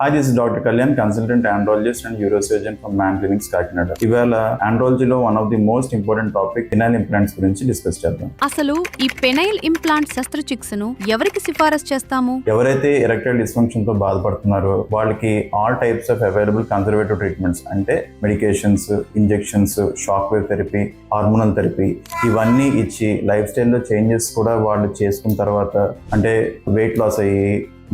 Hi, this is Dr. Kalyan, consultant andrologist and neurosurgeon from Man Clinics, Kakinada. ఇవాళ ఆండ్రాలజీలో one of the most important topic penile implants గురించి discuss చేద్దాం. అసలు ఈ penile implant శస్త్రచికిత్సను ఎవరికి సిఫారసు చేస్తాము? ఎవరైతే ఎరెక్టైల్ డిస్ఫంక్షన్ తో బాధపడుతున్నారో వాళ్ళకి all types of available conservative treatments అంటే medications, injections, shock wave therapy, hormonal therapy ఇవన్నీ ఇచ్చి లైఫ్ స్టైల్లో చేంజెస్ కూడా వాళ్ళు చేసుకున్న తర్వాత అంటే వెయిట్ లాస్ అయ్యి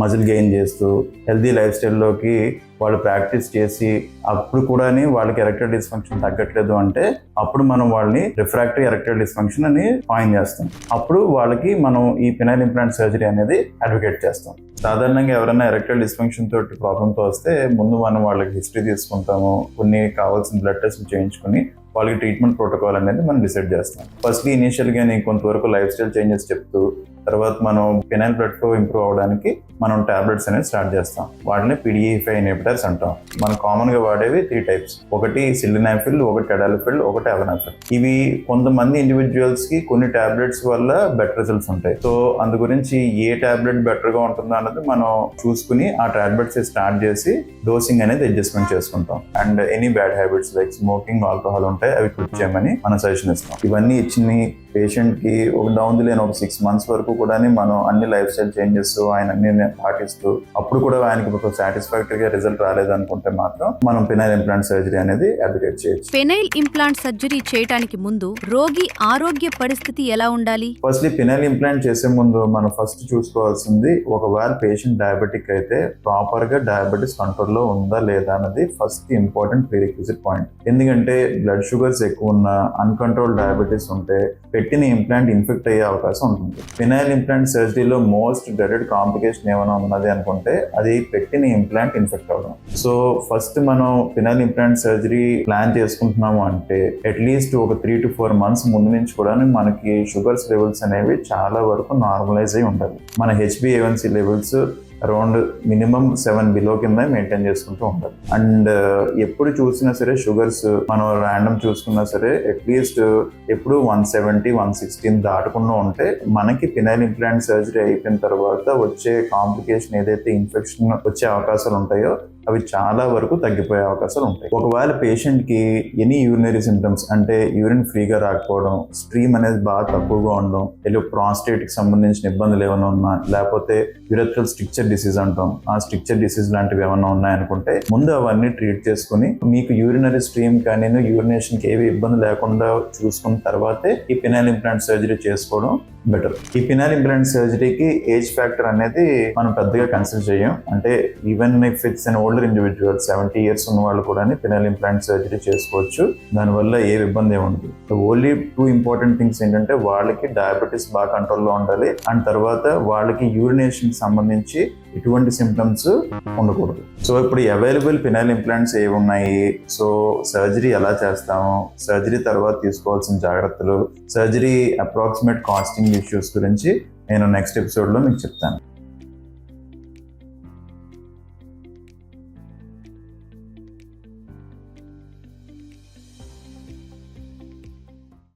మజిల్ గెయిన్ చేస్తూ హెల్దీ లైఫ్ స్టైల్లోకి వాళ్ళు ప్రాక్టీస్ చేసి అప్పుడు కూడా వాళ్ళకి ఎరెక్టైల్ డిస్ఫంక్షన్ తగ్గట్లేదు అంటే అప్పుడు మనం వాళ్ళని రిఫ్రాక్టరీ ఎరెక్టైల్ డిస్ఫంక్షన్ అని కాయిన్ చేస్తాం. అప్పుడు వాళ్ళకి మనం ఈ పెనైల్ ఇంప్లాంట్ సర్జరీ అనేది అడ్వకేట్ చేస్తాం. సాధారణంగా ఎవరైనా ఎరెక్టైల్ డిస్ఫంక్షన్ తోటి ప్రాబ్లంతో వస్తే ముందు మనం వాళ్ళకి హిస్టరీ తీసుకుంటాము, కొన్ని కావాల్సిన బ్లడ్ టెస్ట్ చేయించుకుని వాళ్ళకి ట్రీట్మెంట్ ప్రోటోకాల్ అనేది మనం డిసైడ్ చేస్తాం. ఫస్ట్లీ ఇనీషియల్గా కొంతవరకు లైఫ్ స్టైల్ చేంజెస్ చెప్తూ తర్వాత మనం పెనైల్ బ్లడ్ ఫ్లో ఇంప్రూవ్ అవడానికి మనం టాబ్లెట్స్ అనేది స్టార్ట్ చేస్తాం. వాటిని PDE5 ఇన్హిబిటర్స్ అంటాం. మనం కామన్ గా వాడేవి 3 టైప్స్. ఒకటి సిల్డినాఫిల్, ఒకటి టెడాలిఫిల్, ఒకటి అవనాఫిల్. ఇవి కొంతమంది ఇండివిజువల్స్ కి కొన్ని టాబ్లెట్స్ వల్ల బెటర్ రిజల్ట్స్ ఉంటాయి. సో అందు గురించి ఏ టాబ్లెట్ బెటర్ గా ఉంటుందో అన్నది మనం చూసుకుని ఆ టాబ్లెట్స్ స్టార్ట్ చేసి డోసింగ్ అనేది అడ్జస్ట్మెంట్ చేసుకుంటాం. And any bad habits like smoking, alcohol ఉంటాయి అవి క్విట్ చేయమని మనం సజెషన్ ఇస్తాం. ఇవన్నీ ఇచ్చిన పేషెంట్ కి ఒక డౌన్ ది లైన్ ఒక 6 months వరకు కూడా మనం అన్ని లైఫ్ స్టైల్ చేంజెస్ ఆయన అన్ని పాటిస్తూ అప్పుడు కూడా ఆయనకి ఒక సాటిస్ఫాక్టరీగా రిజల్ట్ రాలేదనుకుంటే మాత్రం మనం పెనైల్ ఇంప్లాంట్ సర్జరీ అనేది అడ్వకేట్ చేయొచ్చు. పెనైల్ ఇంప్లాంట్ సర్జరీ చేయడానికి ముందు రోగి ఆరోగ్య పరిస్థితి ఎలా ఉండాలి? ఫస్ట్లీ పెనైల్ ఇంప్లాంట్ చేసే ముందు మనం ఫస్ట్ చూసుకోవాల్సింది ఒకవేళ పేషెంట్ డయాబెటిక్ అయితే ప్రాపర్ గా డయాబెటిస్ కంట్రోల్ లో ఉందా లేదా అన్నది ఫస్ట్ ఇంపార్టెంట్ ప్రీరిక్విజిట్ పాయింట్. ఎందుకంటే బ్లడ్ షుగర్స్ ఎక్కువ ఉన్న అన్కంట్రోల్ డయాబెటిస్ ఉంటే పెట్టిన ఇంప్లాంట్ ఇన్ఫెక్ట్ అయ్యే అవకాశం ఉంటుంది. పెనైల్ ఇంప్లాంట్ సర్జరీలో మోస్ట్ డ్రెడెడ్ కాంప్లికేషన్ ఏమైనా ఉన్నది అనుకుంటే అది పెట్టిన ఇంప్లాంట్ ఇన్ఫెక్ట్ అవ్వడం. సో ఫస్ట్ మనం పెనైల్ ఇంప్లాంట్ సర్జరీ ప్లాన్ చేసుకుంటున్నాము అంటే అట్లీస్ట్ ఒక 3 to 4 months ముందు నుంచి కూడా మనకి షుగర్స్ లెవెల్స్ అనేవి చాలా వరకు నార్మలైజ్ అయి ఉండాలి. మన HbA1c levels around minimum 7 below కింద మెయింటైన్ చేసుకుంటూ ఉండాలి. అండ్ ఎప్పుడు చూసినా సరే షుగర్స్ మనం ర్యాండమ్ చూసుకున్నా సరే అట్లీస్ట్ ఎప్పుడు 170, 116 దాటకుండా ఉంటే మనకి పెనైల్ ఇంప్లాంట్ సర్జరీ అయిపోయిన తర్వాత వచ్చే కాంప్లికేషన్ ఏదైతే ఇన్ఫెక్షన్ వచ్చే అవకాశాలు ఉంటాయో అవి చాలా వరకు తగ్గిపోయే అవకాశాలు ఉంటాయి. ఒకవేళ పేషెంట్ కి ఎనీ యూరినరీ సింప్టమ్స్ అంటే యూరిన్ ఫ్రీగా రాకపోవడం, స్ట్రీమ్ అనేది బాగా తక్కువగా ఉండడం, లేదా ప్రాస్టేట్ కి సంబంధించిన ఇబ్బందులు ఏమైనా ఉన్నా, లేకపోతే యూరెథ్రల్ స్ట్రిక్చర్ డిసీజ్ అంటాం, ఆ స్ట్రిక్చర్ డిసీజ్ లాంటివి ఏమైనా ఉన్నాయనుకుంటే ముందు అవన్నీ ట్రీట్ చేసుకుని మీకు యూరినరీ స్ట్రీమ్ కానీ యూరినేషన్ కి ఏవి ఇబ్బంది లేకుండా చూసుకున్న తర్వాతే ఈ పెనైల్ ఇంప్లాంట్ సర్జరీ చేసుకోవడం బెటర్. ఈ పెనైల్ ఇంప్లాంట్ సర్జరీకి ఏజ్ ఫ్యాక్టర్ అనేది మనం పెద్దగా కన్సిడర్ చేయం. అంటే even if it's an older individual 70 years ఉన్న వాళ్ళు కూడా పెనైల్ ఇంప్లాంట్ సర్జరీ చేసుకోవచ్చు. దానివల్ల ఏ ఇబ్బంది ఉండదు. ఓన్లీ 2 important థింగ్స్ ఏంటంటే వాళ్ళకి డయాబెటీస్ బాగా కంట్రోల్లో ఉండాలి అండ్ తర్వాత వాళ్ళకి యూరినేషన్ సంబంధించి ఎటువంటి సిమ్టమ్స్ ఉండకూడదు. సో ఇప్పుడు అవైలబుల్ పెనైల్ ఇంప్లాంట్స్ ఏవి ఉన్నాయి, సో సర్జరీ ఎలా చేస్తాము, సర్జరీ తర్వాత తీసుకోవాల్సిన జాగ్రత్తలు, సర్జరీ అప్రాక్సిమేట్ కాస్టింగ్ ఇష్యూస్ గురించి నేను నెక్స్ట్ ఎపిసోడ్లో మీకు చెప్తాను.